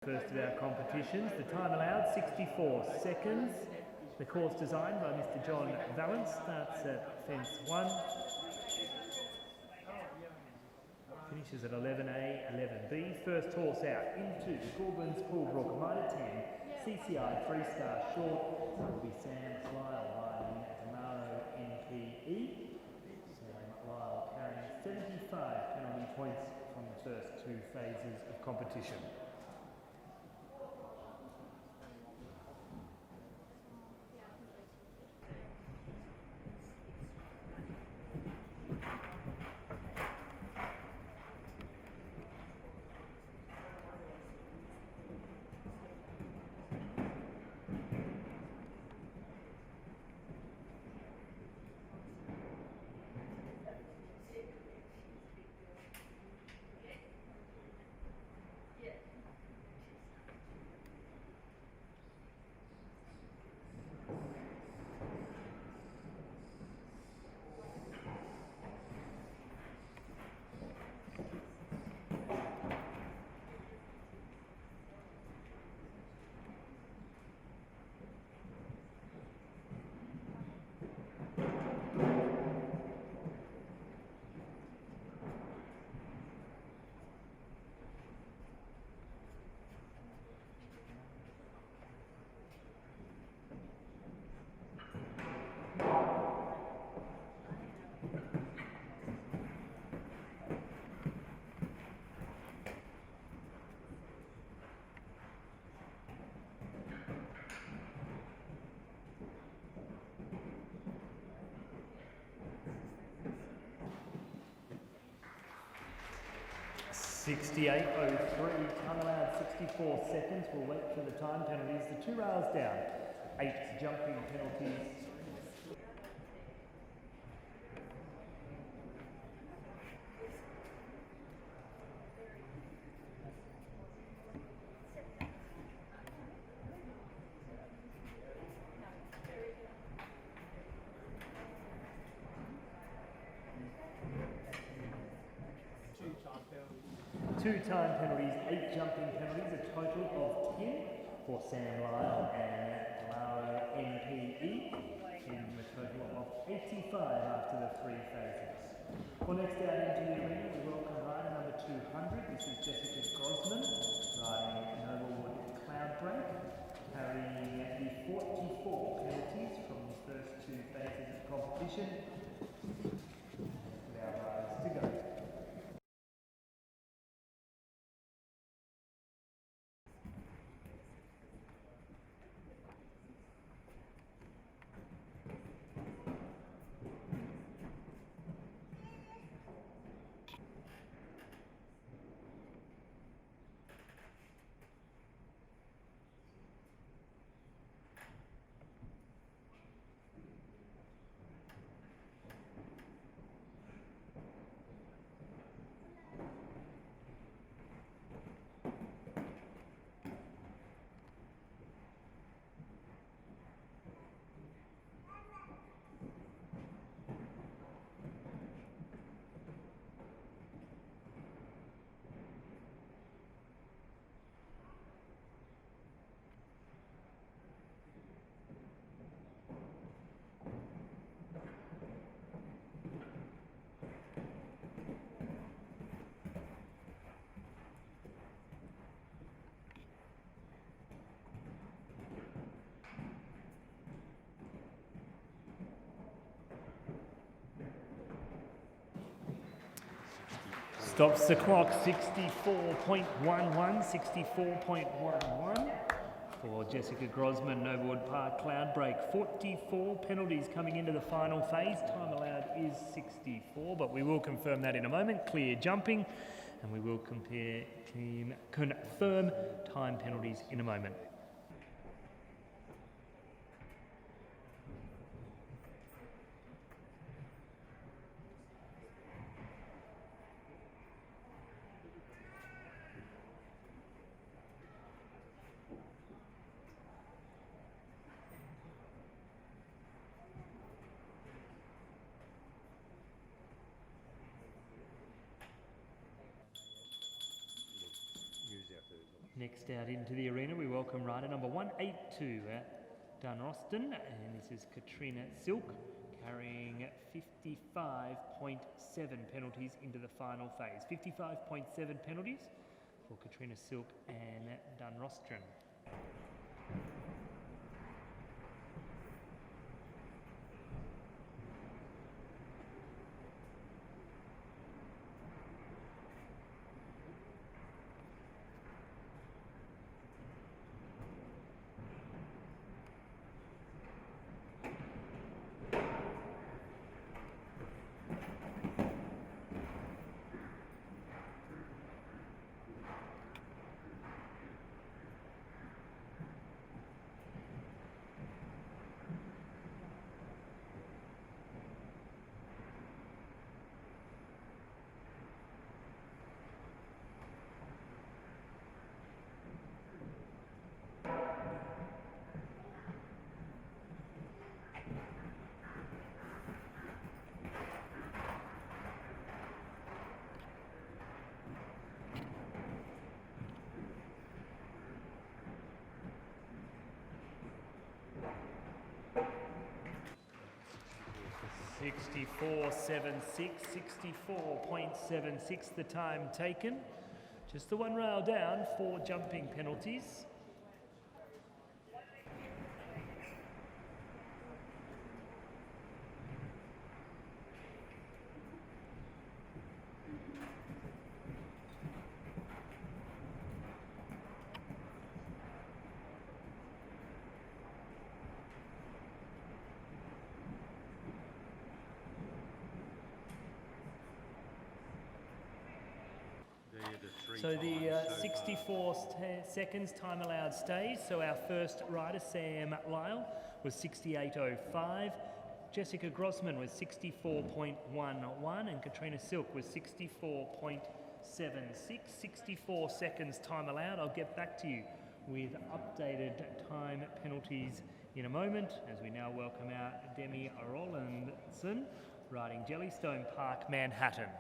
First of our competitions, the time allowed 64 seconds. The course designed by Mr. John Valance starts at fence 1. Finishes at 11A, 11B. First horse out into the Gubbins Pullbrook Mitre 10. CCI3 star short. That will be Sam Lyle riding Tomorrow NPE. Sam Lyle carrying 75 penalty points from the first two phases of competition. .68.03, time allowed 64 seconds. We'll wait for the time penalties. The 2 rails down, 8 jumping penalties. Two time penalties, 8 jumping penalties, a total of 10 for Sam Lyle and Tomorrow NPE, and a total of 85 after the 3 phases. Well, next out into the arena, we welcome rider number 200. This is Jessica Grosman, riding Noblewood Cloudbreak, carrying the 44 penalties from the first 2 phases of competition. With our riders to go. Stops the clock, 64.11, 64.11 for Jessica Grosman, Noblewood Park Cloudbreak. 44 penalties coming into the final phase. Time allowed is 64, but we will confirm that in a moment. Clear jumping, and we will confirm time penalties in a moment. Next out into the arena, we welcome rider number 182 at Dunroston, and this is Katrina Silk, carrying 55.7 penalties into the final phase. 55.7 penalties for Katrina Silk and Dunroston. .64.76, 64.76 the time taken. Just the one rail down, 4 jumping penalties. So the 64 seconds time allowed stays. So our first rider, Sam Lyle, was 68.05. Jessica Grossman was 64.11 and Katrina Silk was 64.76. 64 seconds time allowed. I'll get back to you with updated time penalties in a moment as we now welcome out Demi Rollinson riding Jellystone Park, Manhattan.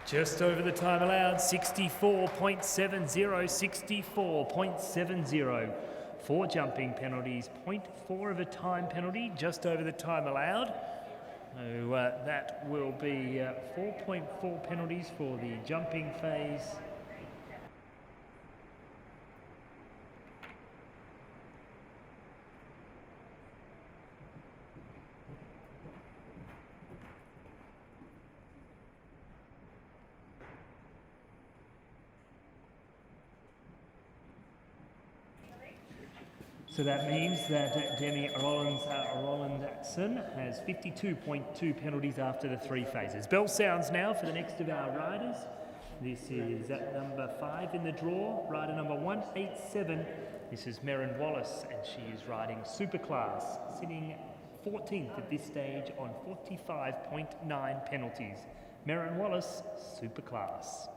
Just over the time allowed, 64.70, 64.70. 4 jumping penalties, 0.4 of a time penalty, just over the time allowed. So that will be 4.4 penalties for the jumping phase. So that means that Demi Rollinson has 52.2 penalties after the 3 phases. Bell sounds now for the next of our riders. This is number 5 in the draw, rider number 187. This is Merrin Wallace, and she is riding Superclass, sitting 14th at this stage on 45.9 penalties. Merrin Wallace, Superclass.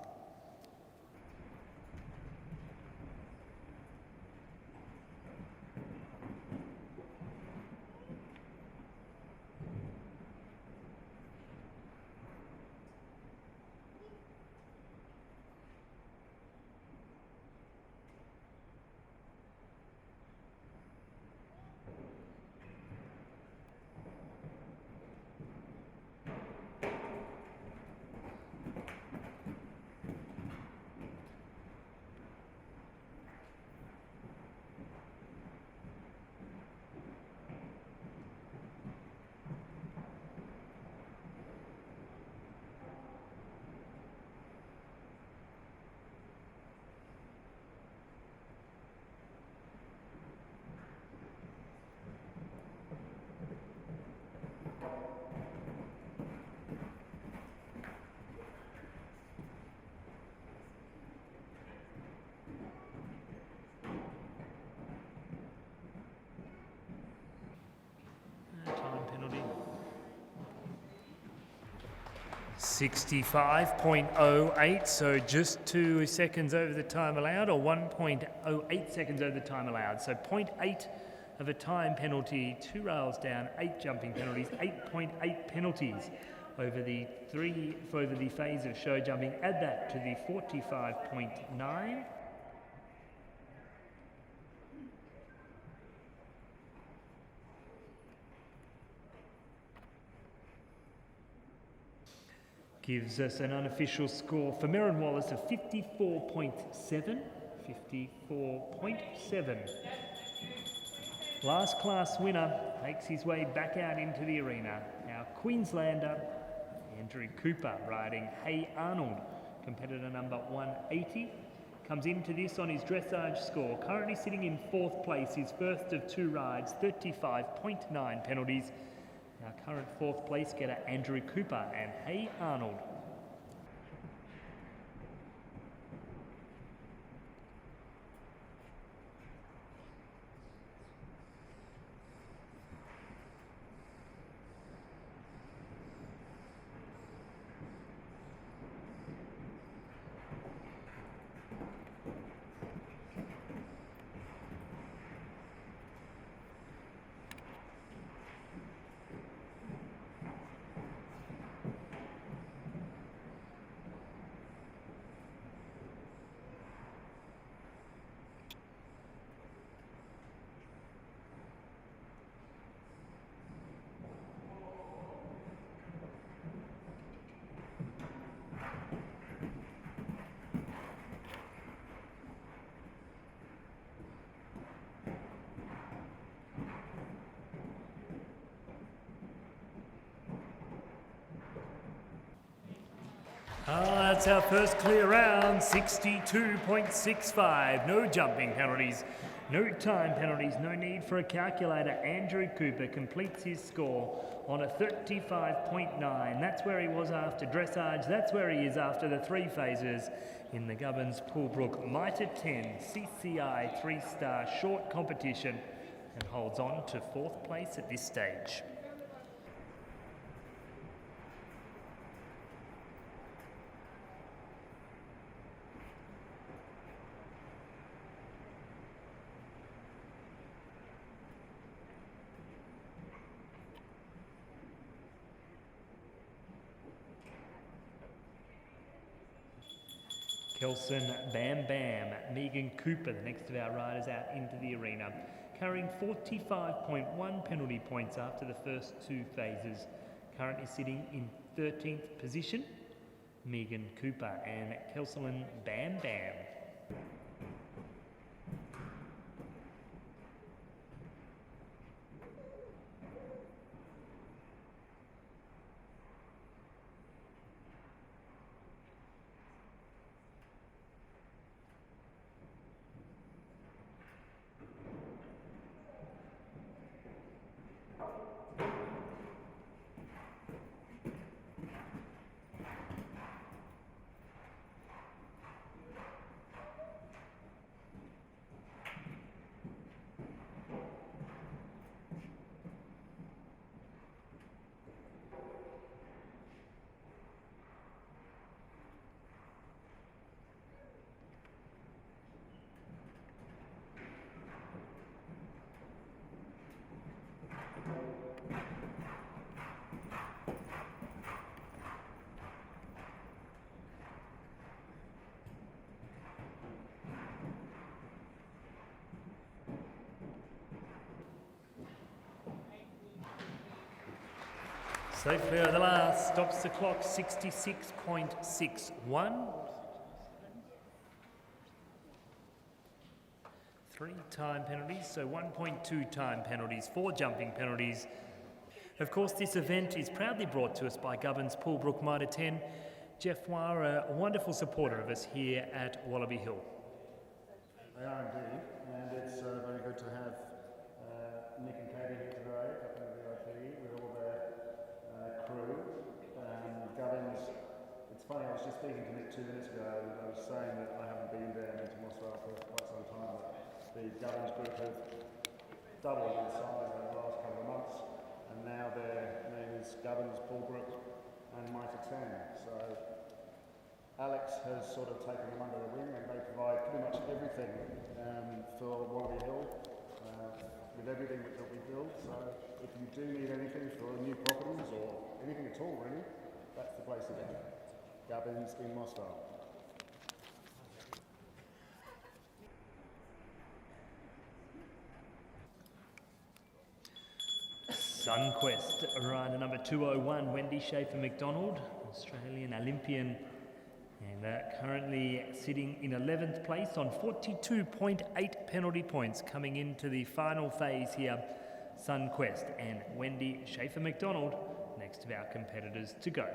65.08, so just 2 seconds over the time allowed, or 1.08 seconds over the time allowed. So 0.8 of a time penalty, 2 rails down, 8 jumping penalties, 8.8 penalties over the phase of show jumping. Add that to the 45.9. Gives us an unofficial score for Merrin Wallace of 54.7. 54.7. Last class winner makes his way back out into the arena. Our Queenslander, Andrew Cooper, riding Hey Arnold, competitor number 180. Comes into this on his dressage score, currently sitting in 4th place, his first of 2 rides, 35.9 penalties. Our current 4th place getter, Andrew Cooper and Hey Arnold. That's our first clear round, 62.65. No jumping penalties, no time penalties, no need for a calculator. Andrew Cooper completes his score on a 35.9. That's where he was after dressage. That's where he is after the 3 phases in the Gubbins Pullbrook Mitre 10 CCI 3-star short competition, and holds on to 4th place at this stage. Kelson Bam Bam, Megan Cooper, the next of our riders out into the arena, carrying 45.1 penalty points after the first 2 phases. Currently sitting in 13th position, Megan Cooper and Kelson Bam Bam. Safe clear of the last, stops the clock, 66.61. 3 time penalties, so 1.2 time penalties, 4 jumping penalties. Of course, this event is proudly brought to us by Gubbins Pullbrook Mitre 10. Jeff Wire, a wonderful supporter of us here at Wallaby Hill. They are indeed, and it's very good to have Nick and Katie here today up in the VIP with all their crew. Gubbins, it's funny, I was just speaking to Nick 2 minutes ago, and I was saying that I haven't been there into Mossvale for quite some time, but the Gubbins group have doubled in size over the last couple of months, and now their name is Gubbins Pullbrook and Mitre 10. So Alex has sort of taken them under the wing, and they provide pretty much everything for Wallaby Hill, with everything that we build. So if you do need anything for new properties or anything at all really, that's the place to go. Gubbins in Moscow. Sunquest, rider number 201, Wendy Schaefer-McDonald, Australian Olympian, and currently sitting in 11th place on 42.8 penalty points coming into the final phase here. Sunquest and Wendy Schaefer-McDonald next of our competitors to go.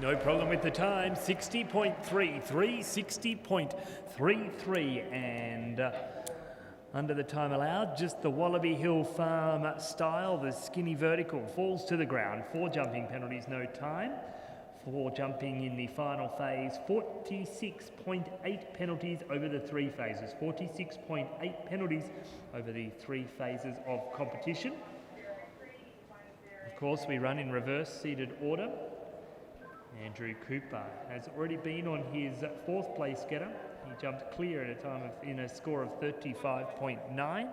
No problem with the time, 60.33, 60.33, and under the time allowed, just the Wallaby Hill Farm style, the skinny vertical falls to the ground. 4 jumping penalties, no time. 4 jumping in the final phase, 46.8 penalties over the 3 phases. 46.8 penalties over the 3 phases of competition. Of course, we run in reverse seated order. Andrew Cooper has already been on his 4th place getter. He jumped clear at a time in a score of 35.9.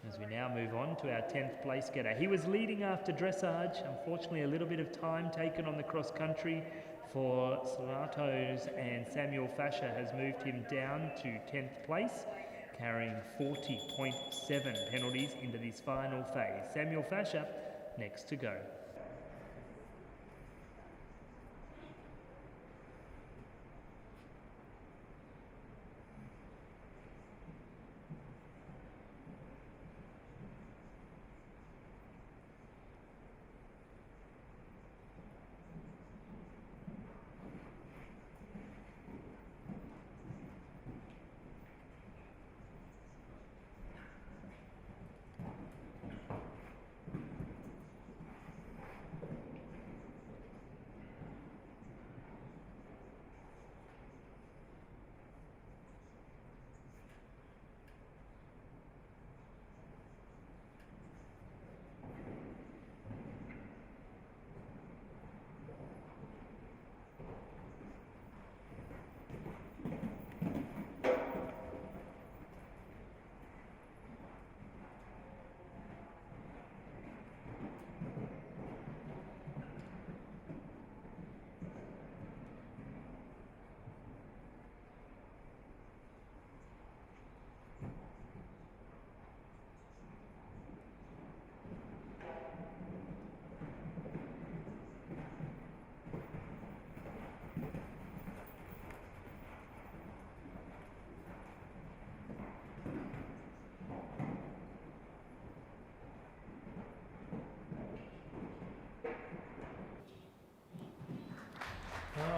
As we now move on to our 10th place getter. He was leading after dressage. Unfortunately, a little bit of time taken on the cross country for Salatos, and Samuel Fasher has moved him down to 10th place, carrying 40.7 penalties into this final phase. Samuel Fasher next to go.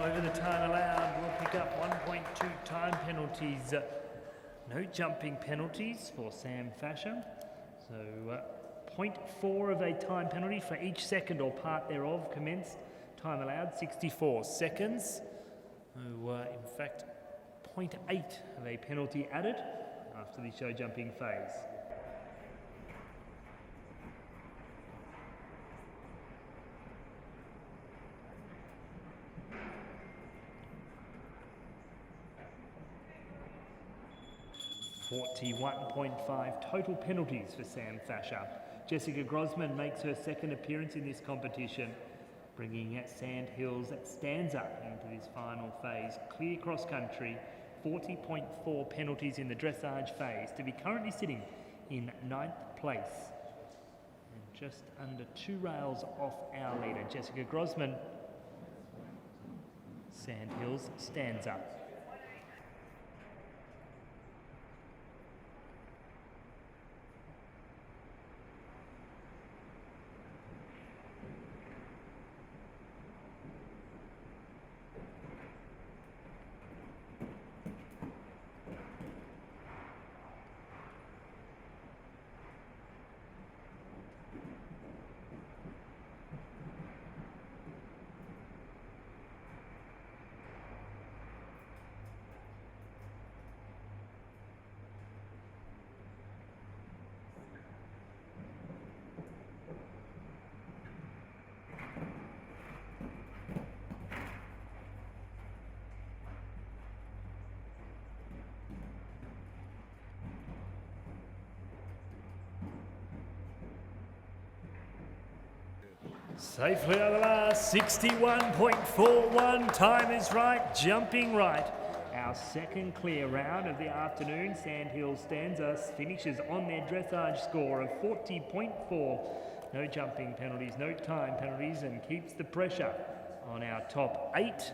Over the time allowed, we'll pick up 1.2 time penalties. No jumping penalties for Sam Fasher. So 0.4 of a time penalty for each second or part thereof commenced. Time allowed 64 seconds. In fact, 0.8 of a penalty added after the show jumping phase. 41.5 total penalties for Sam Fasher. Jessica Grossman makes her second appearance in this competition, bringing Sandhills Stanza into this final phase. Clear cross country, 40.4 penalties in the dressage phase, to be currently sitting in 9th place. And just under 2 rails off our leader, Jessica Grossman. Sandhills Stanza. Safely over the last, 61.41, time is right, jumping right. Our second clear round of the afternoon, Sandhills Stanza finishes on their dressage score of 40.4. No jumping penalties, no time penalties, and keeps the pressure on our top 8.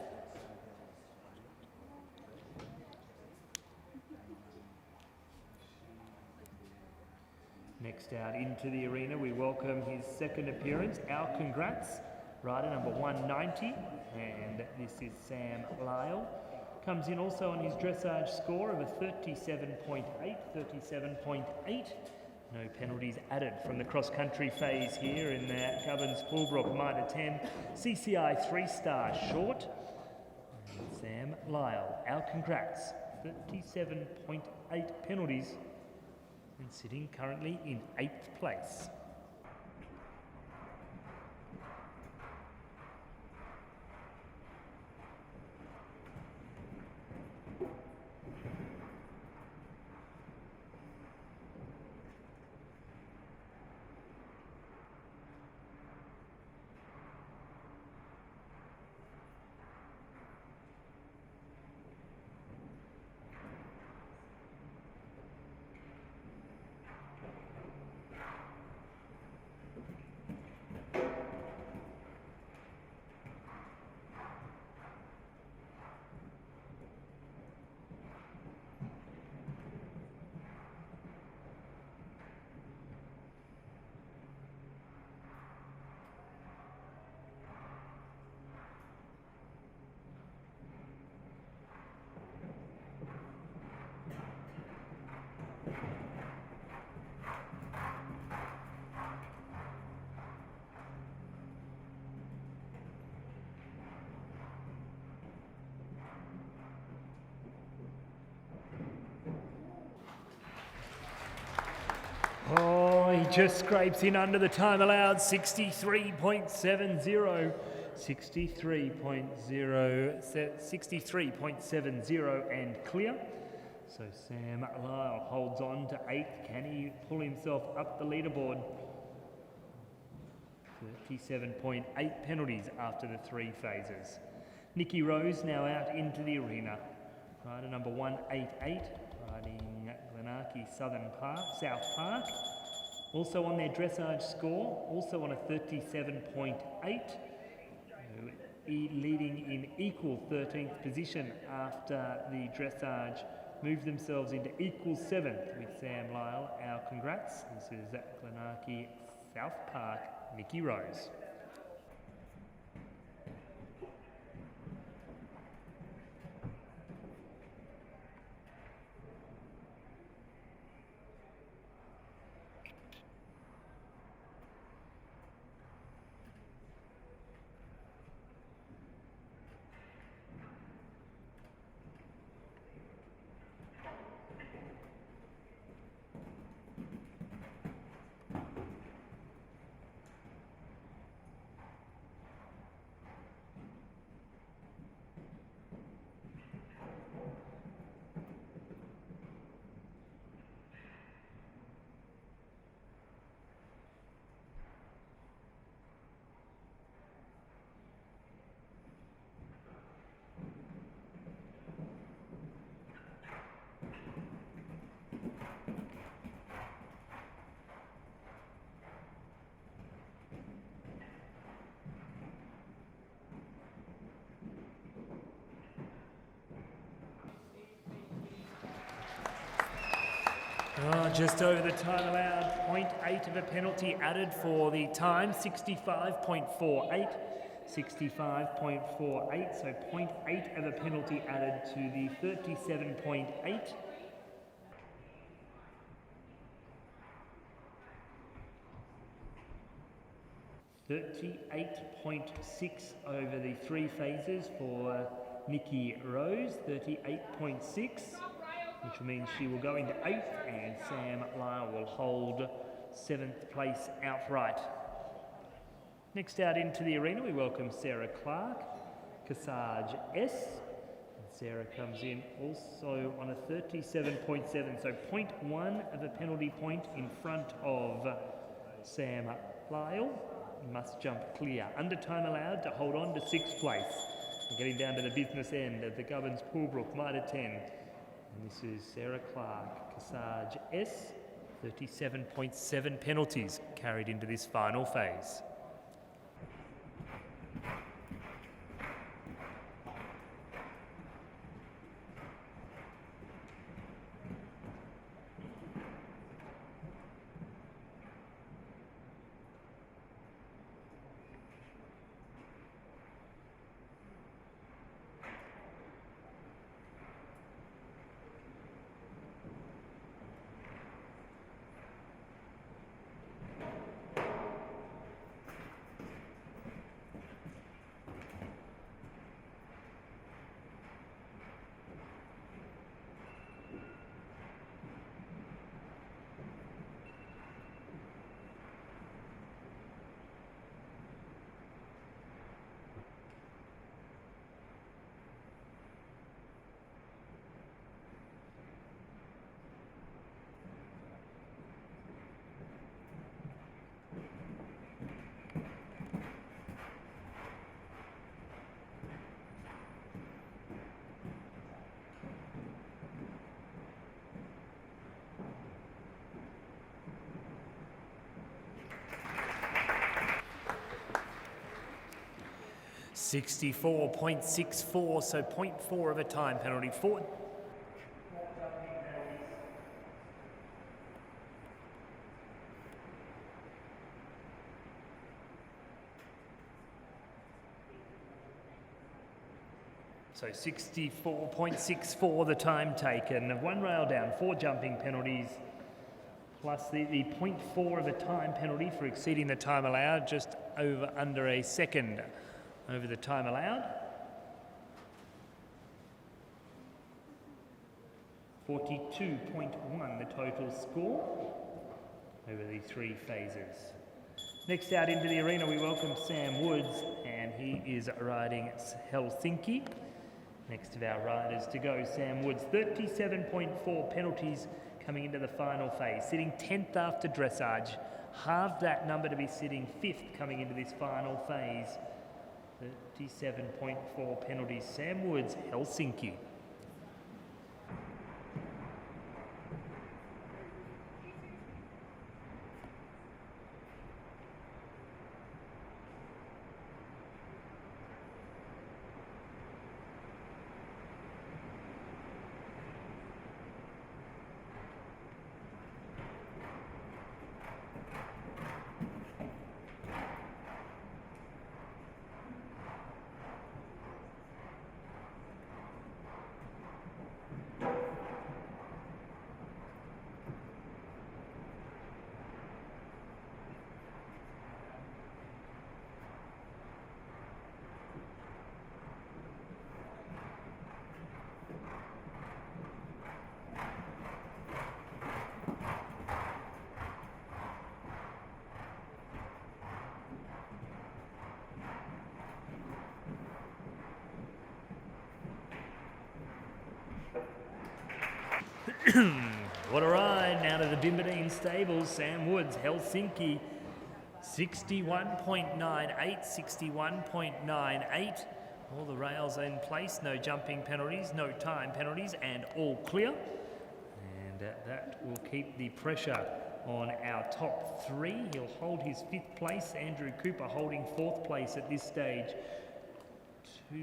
Next out into the arena, we welcome his second appearance. Our congrats, rider number 190, and this is Sam Lyle. Comes in also on his dressage score of a 37.8, 37.8. No penalties added from the cross-country phase here in Gubbins, Pullbrook, Mitre 10. CCI 3-star short. And Sam Lyle, our congrats, 37.8 penalties, and sitting currently in 8th place. Oh, he just scrapes in under the time allowed, 63.70. 63.70 and clear. So Sam Lyle holds on to 8th. Can he pull himself up the leaderboard? 37.8 penalties after the 3 phases. Nikki Rose now out into the arena. Rider number 188, riding Glenarchy South Park. Also on their dressage score, also on a 37.8. Leading in equal 13th position after the dressage, move themselves into equal 7th with Sam Lyle. Our congrats. This is Glenarchy South Park, Nikki Rose. just over the time allowed. 0.8 of a penalty added for the time. 65.48. 65.48. So 0.8 of a penalty added to the 37.8. 38.6 over the 3 phases for Nikki Rose. 38.6. which means she will go into 8th and Sam Lyle will hold 7th place outright. Next out into the arena we welcome Sarah Clark, Cassage S. And Sarah comes in also on a 37.7, so 0.1 of a penalty point in front of Sam Lyle. Must jump clear. Under time allowed to hold on to 6th place. We're getting down to the business end of the Gubbins Pullbrook Mitre 10. And this is Sarah Clark, Cassage S, 37.7 penalties carried into this final phase. .64, so 0.4 of a time penalty. So 64.64 the time taken. 1 rail down, 4 jumping penalties, plus the 0.4 of a time penalty for exceeding the time allowed, just under a second over the time allowed. 42.1 the total score over the 3 phases. Next out into the arena we welcome Sam Woods, and he is riding Helsinki. Next of our riders to go, Sam Woods, 37.4 penalties coming into the final phase, sitting 10th after dressage, halved that number to be sitting 5th coming into this final phase. 37.4 penalties. Sam Woods, Helsinki. What a ride now to the Dimbadine stables. Sam Woods, Helsinki, 61.98, 61.98. All the rails in place, no jumping penalties, no time penalties, and all clear. And that will keep the pressure on our top 3. He'll hold his 5th place. Andrew Cooper holding 4th place at this stage.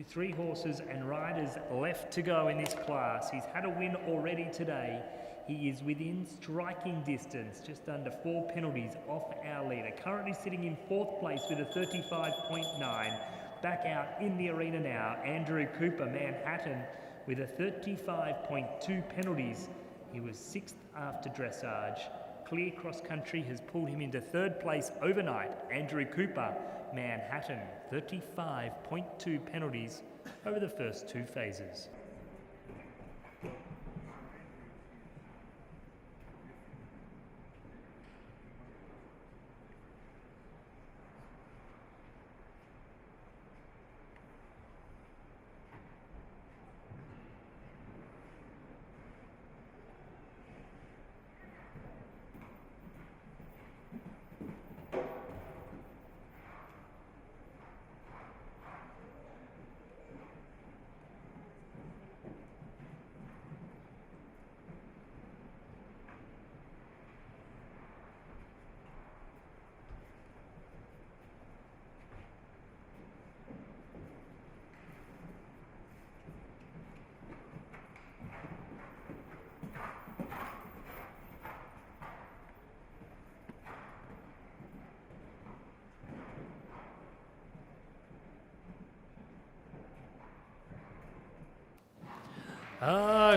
3 horses and riders left to go in this class. He's had a win already today. He is within striking distance, just under 4 penalties off our leader. Currently sitting in 4th place with a 35.9. Back out in the arena now, Andrew Cooper, Manhattan, with a 35.2 penalties. He was 6th after dressage. Clear Cross Country has pulled him into 3rd place overnight. Andrew Cooper, Manhattan, 35.2 penalties over the first 2 phases.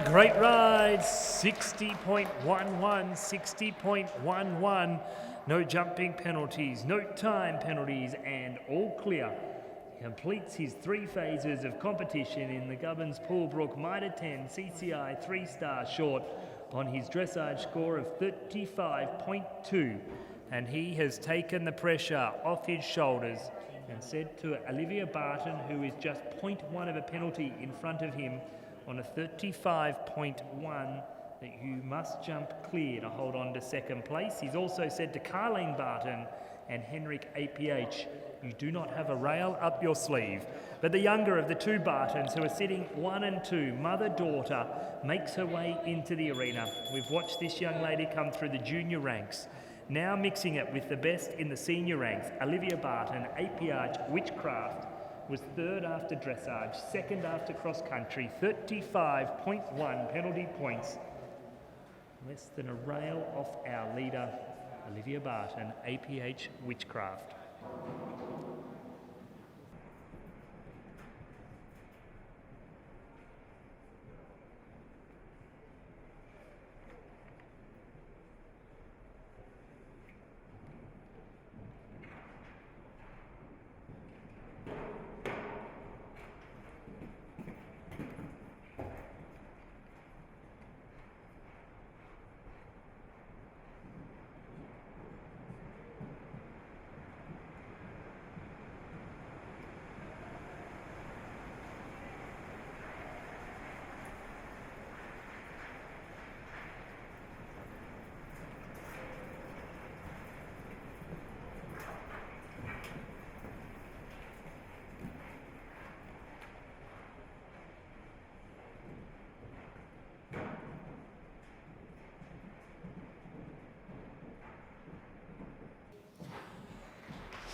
Great ride, 60.11, 60.11. No jumping penalties, no time penalties, and all clear. He completes his 3 phases of competition in the Gubbins Pullbrook Mitre 10 CCI 3-star short on his dressage score of 35.2. And he has taken the pressure off his shoulders and said to Olivia Barton, who is just 0.1 of a penalty in front of him, on a 35.1, that you must jump clear to hold on to 2nd place. He's also said to Carleen Barton and Henrik APH, you do not have a rail up your sleeve. But the younger of the 2 Bartons, who are sitting 1 and 2, mother-daughter, makes her way into the arena. We've watched this young lady come through the junior ranks, now mixing it with the best in the senior ranks. Olivia Barton, APH Witchcraft, was 3rd after dressage, 2nd after cross country, 35.1 penalty points. Less than a rail off our leader, Olivia Barton, APH Witchcraft.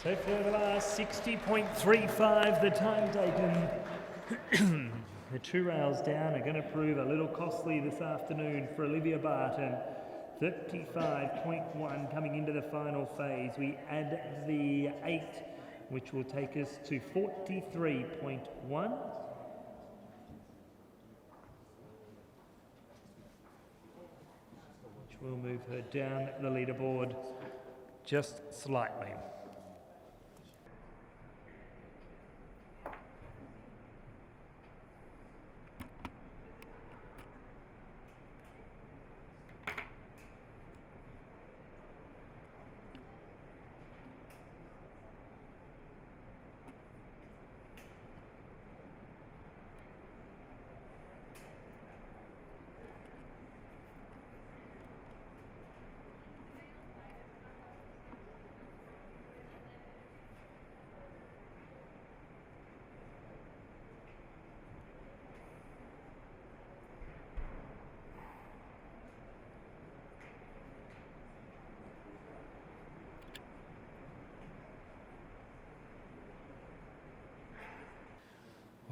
So for the last 60.35, the time taken, the 2 rails down are going to prove a little costly this afternoon for Olivia Barton. 35.1 coming into the final phase. We add the 8, which will take us to 43.1. Which will move her down the leaderboard just slightly.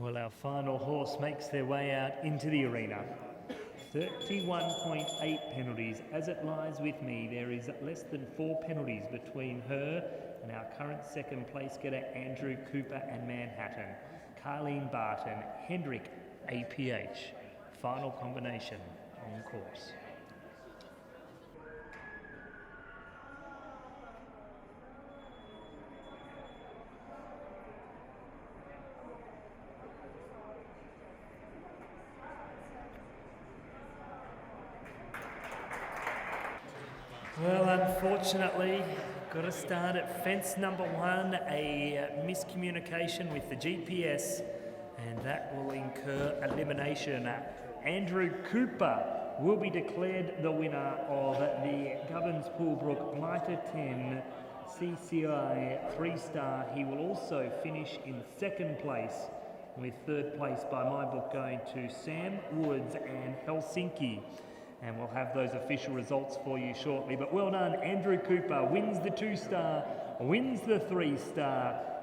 Well, our final horse makes their way out into the arena. 31.8 penalties. As it lies with me, there is less than 4 penalties between her and our current second place getter Andrew Cooper and Manhattan. Carleen Barton, Hendrick, APH. Final combination on course. Well, unfortunately, got to start at fence number 1, a miscommunication with the GPS, and that will incur elimination. Andrew Cooper will be declared the winner of the Gubbins Pullbrook Mitre 10 CCI 3-star. He will also finish in second place, with third place by my book going to Sam Woods and Helsinki. And we'll have those official results for you shortly. But well done, Andrew Cooper wins the 2-star, wins the 3-star,